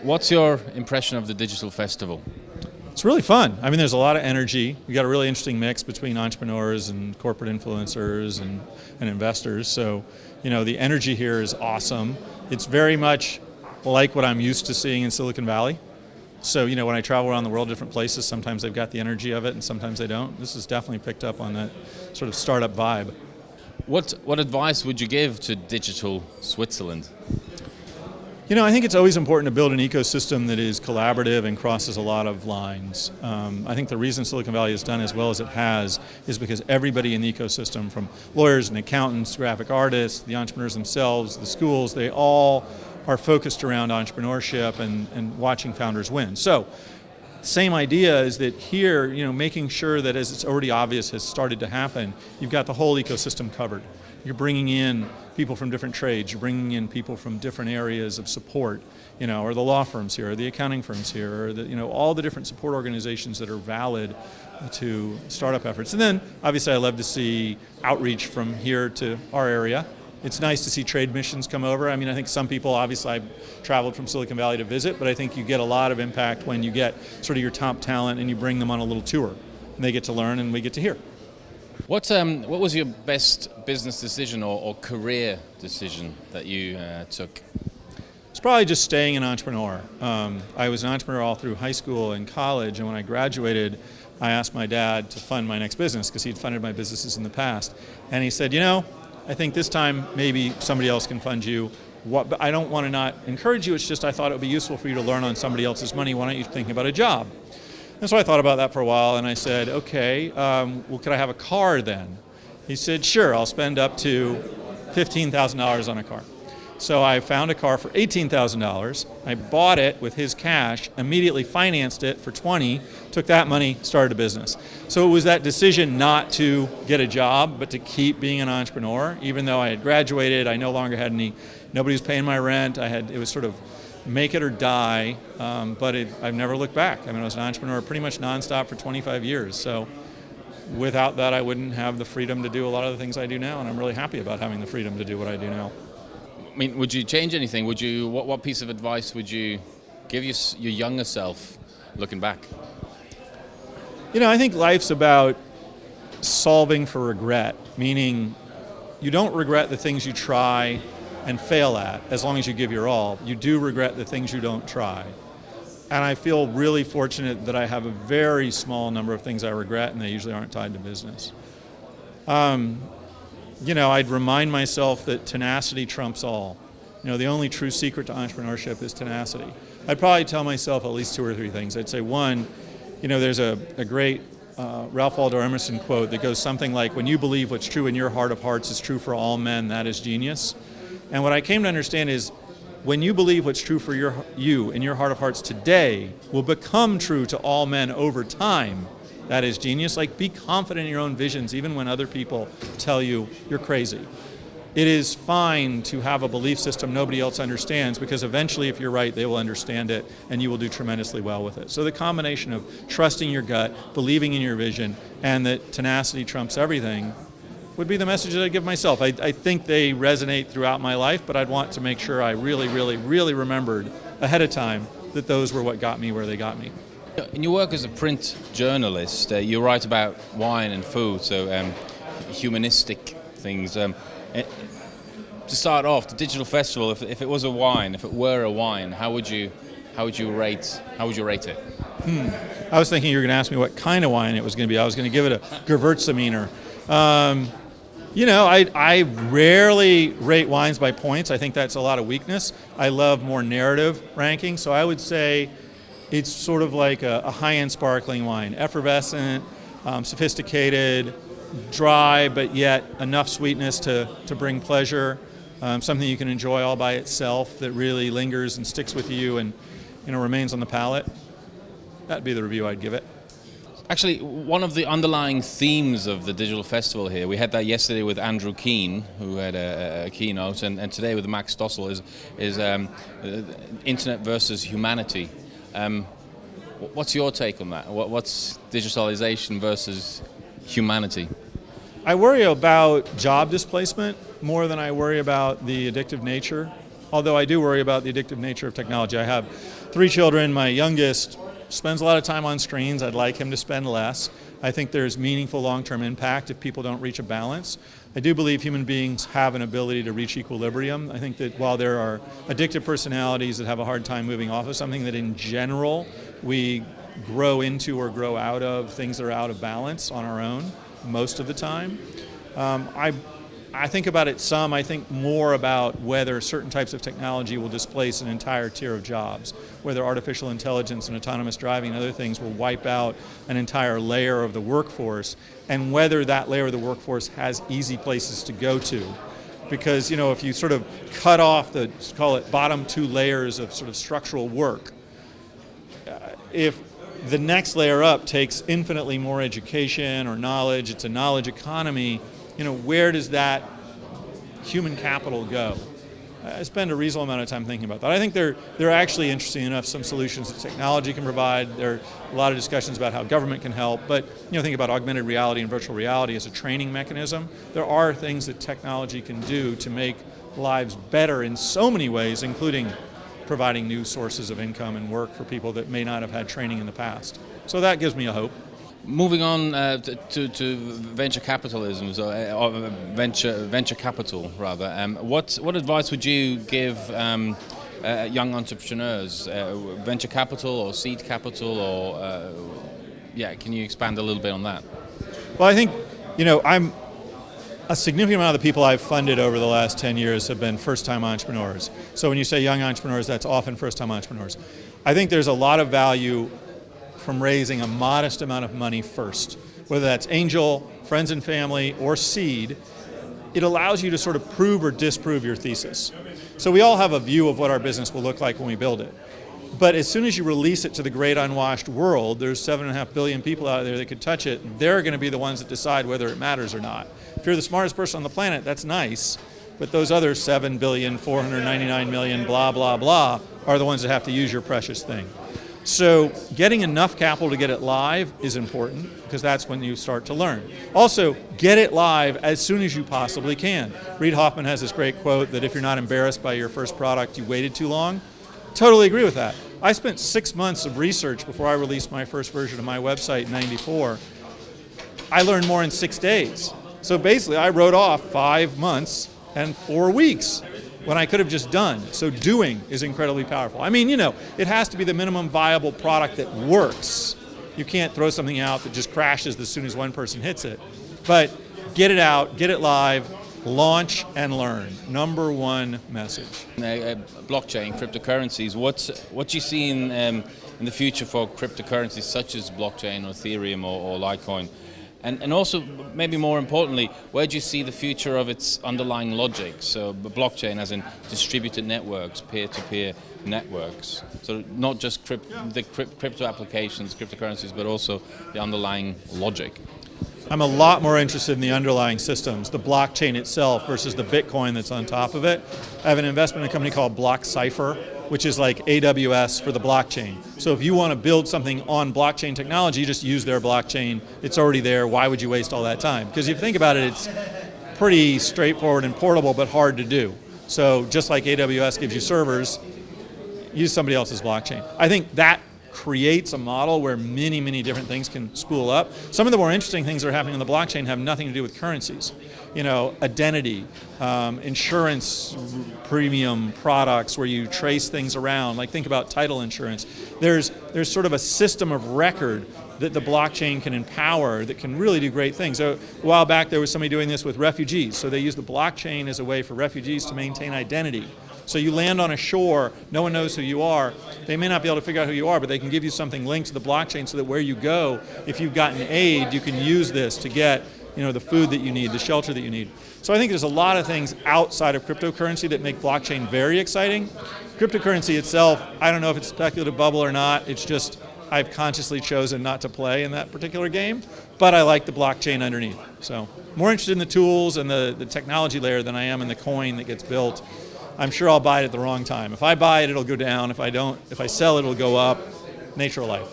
What's your impression of the digital festival? It's really fun. I mean, there's a lot of energy. We got a really interesting mix between entrepreneurs and corporate influencers and investors. So, the energy here is awesome. It's very much like what I'm used to seeing in Silicon Valley. So, when I travel around the world, different places, sometimes they've got the energy of it and sometimes they don't. This has definitely picked up on that sort of startup vibe. What advice would you give to digital Switzerland? I think it's always important to build an ecosystem that is collaborative and crosses a lot of lines. I think the reason Silicon Valley has done as well as it has is because everybody in the ecosystem, from lawyers and accountants, graphic artists, the entrepreneurs themselves, the schools, they all are focused around entrepreneurship and watching founders win. So, same idea is that here, making sure that, as it's already obvious has started to happen, you've got the whole ecosystem covered. You're bringing in people from different trades, you're bringing in people from different areas of support, or the law firms here, or the accounting firms here, or all the different support organizations that are valid to startup efforts. And then, obviously, I love to see outreach from here to our area. It's nice to see trade missions come over. I mean, I think some people, obviously, I've traveled from Silicon Valley to visit, but I think you get a lot of impact when you get sort of your top talent and you bring them on a little tour. And they get to learn and we get to hear. What was your best business decision or career decision that you took? It's probably just staying an entrepreneur. I was an entrepreneur all through high school and college, and when I graduated, I asked my dad to fund my next business because he'd funded my businesses in the past. And he said, I think this time maybe somebody else can fund you. But I don't want to not encourage you, it's just I thought it would be useful for you to learn on somebody else's money. Why don't you think about a job? And so I thought about that for a while, and I said, okay, well, could I have a car then? He said, sure, I'll spend up to $15,000 on a car. So I found a car for $18,000. I bought it with his cash, immediately financed it for $20,000, took that money, started a business. So it was that decision not to get a job, but to keep being an entrepreneur. Even though I had graduated, I no longer had nobody was paying my rent. It was sort of make it or die, but I've never looked back. I mean, I was an entrepreneur pretty much nonstop for 25 years. So without that, I wouldn't have the freedom to do a lot of the things I do now, and I'm really happy about having the freedom to do what I do now. I mean, would you change anything? What piece of advice would you give your younger self looking back? I think life's about solving for regret, meaning you don't regret the things you try and fail at as long as you give your all. You do regret the things you don't try. And I feel really fortunate that I have a very small number of things I regret, and they usually aren't tied to business. I'd remind myself that tenacity trumps all. The only true secret to entrepreneurship is tenacity. I'd probably tell myself at least two or three things. I'd say, one, there's a great Ralph Waldo Emerson quote that goes something like, when you believe what's true in your heart of hearts is true for all men, that is genius. And what I came to understand is, when you believe what's true for you in your heart of hearts today will become true to all men over time, that is genius. Like, be confident in your own visions, even when other people tell you you're crazy. It is fine to have a belief system nobody else understands, because eventually, if you're right, they will understand it and you will do tremendously well with it. So the combination of trusting your gut, believing in your vision, and that tenacity trumps everything would be the message that I give myself. I think they resonate throughout my life, but I'd want to make sure I really, really, really remembered ahead of time that those were what got me where they got me. In your work as a print journalist, you write about wine and food, so humanistic things. To start off, the digital festival, if it was a wine, if it were a wine, how would you rate it? I was thinking you were going to ask me what kind of wine it was going to be. I was going to give it a Gewürztraminer. I rarely rate wines by points. I think that's a lot of weakness. I love more narrative ranking, so I would say it's sort of like a high-end sparkling wine, effervescent, sophisticated, dry, but yet enough sweetness to bring pleasure, something you can enjoy all by itself that really lingers and sticks with you and remains on the palate. That'd be the review I'd give it. Actually, one of the underlying themes of the digital festival here, we had that yesterday with Andrew Keen, who had a keynote, and today with Max Stossel, is internet versus humanity. What's your take on that? What's digitalization versus humanity? I worry about job displacement more than I worry about the addictive nature, although I do worry about the addictive nature of technology. I have 3 children. My youngest spends a lot of time on screens. I'd like him to spend less. I think there's meaningful long-term impact if people don't reach a balance. I do believe human beings have an ability to reach equilibrium. I think that while there are addictive personalities that have a hard time moving off of something, that in general we grow into or grow out of things that are out of balance on our own most of the time. I think about it some. I think more about whether certain types of technology will displace an entire tier of jobs, whether artificial intelligence and autonomous driving and other things will wipe out an entire layer of the workforce, and whether that layer of the workforce has easy places to go to. Because, you know, if you sort of cut off the, call it, bottom 2 layers of sort of structural work, if the next layer up takes infinitely more education or knowledge, it's a knowledge economy, you know, where does that human capital go? I spend a reasonable amount of time thinking about that. I think they're actually interesting enough, some solutions that technology can provide. There are a lot of discussions about how government can help, but you know, think about augmented reality and virtual reality as a training mechanism. There are things that technology can do to make lives better in so many ways, including providing new sources of income and work for people that may not have had training in the past. So that gives me a hope. Moving on to venture capitalism, or venture capital rather. What advice would you give young entrepreneurs? Venture capital or seed capital, or can you expand a little bit on that? Well, I think, you know, a significant amount of the people I've funded over the last 10 years have been first-time entrepreneurs. So when you say young entrepreneurs, that's often first-time entrepreneurs. I think there's a lot of value from raising a modest amount of money first, whether that's angel, friends and family, or seed. It allows you to sort of prove or disprove your thesis. So we all have a view of what our business will look like when we build it. But as soon as you release it to the great unwashed world, there's 7.5 billion people out there that could touch it. They're going to be the ones that decide whether it matters or not. If you're the smartest person on the planet, that's nice. But those other 7,499,000,000 blah, blah, blah are the ones that have to use your precious thing. So getting enough capital to get it live is important, because that's when you start to learn. Also, get it live as soon as you possibly can. Reid Hoffman has this great quote that if you're not embarrassed by your first product, you waited too long. Totally agree with that. I spent 6 months of research before I released my first version of my website in '94. I learned more in 6 days. So basically, I wrote off 5 months and 4 weeks when I could have just done. So doing is incredibly powerful. I mean, you know, it has to be the minimum viable product that works. You can't throw something out that just crashes as soon as one person hits it. But get it out, get it live, launch and learn. Number 1 message. Blockchain, cryptocurrencies. What do you see in the future for cryptocurrencies such as blockchain or Ethereum or Litecoin? And also, maybe more importantly, where do you see the future of its underlying logic? So blockchain as in distributed networks, peer-to-peer networks. So not just crypto applications, cryptocurrencies, but also the underlying logic. I'm a lot more interested in the underlying systems, the blockchain itself versus the Bitcoin that's on top of it. I have an investment in a company called BlockCypher, which is like AWS for the blockchain. So if you want to build something on blockchain technology, just use their blockchain. It's already there. Why would you waste all that time? Because if you think about it, it's pretty straightforward and portable, but hard to do. So just like AWS gives you servers, use somebody else's blockchain. I think that creates a model where many, many different things can spool up. Some of the more interesting things that are happening on the blockchain have nothing to do with currencies. You know, identity, insurance premium products where you trace things around, like think about title insurance. There's sort of a system of record that the blockchain can empower that can really do great things. So a while back there was somebody doing this with refugees. So they use the blockchain as a way for refugees to maintain identity. So you land on a shore, no one knows who you are. They may not be able to figure out who you are, but they can give you something linked to the blockchain so that where you go, if you've gotten aid, you can use this to get, you know, the food that you need, the shelter that you need. So I think there's a lot of things outside of cryptocurrency that make blockchain very exciting. Cryptocurrency itself, I don't know if it's a speculative bubble or not. It's just I've consciously chosen not to play in that particular game, but I like the blockchain underneath. So more interested in the tools and the technology layer than I am in the coin that gets built. I'm sure I'll buy it at the wrong time. If I buy it, it'll go down. If I don't, if I sell it, it'll go up. Nature of life.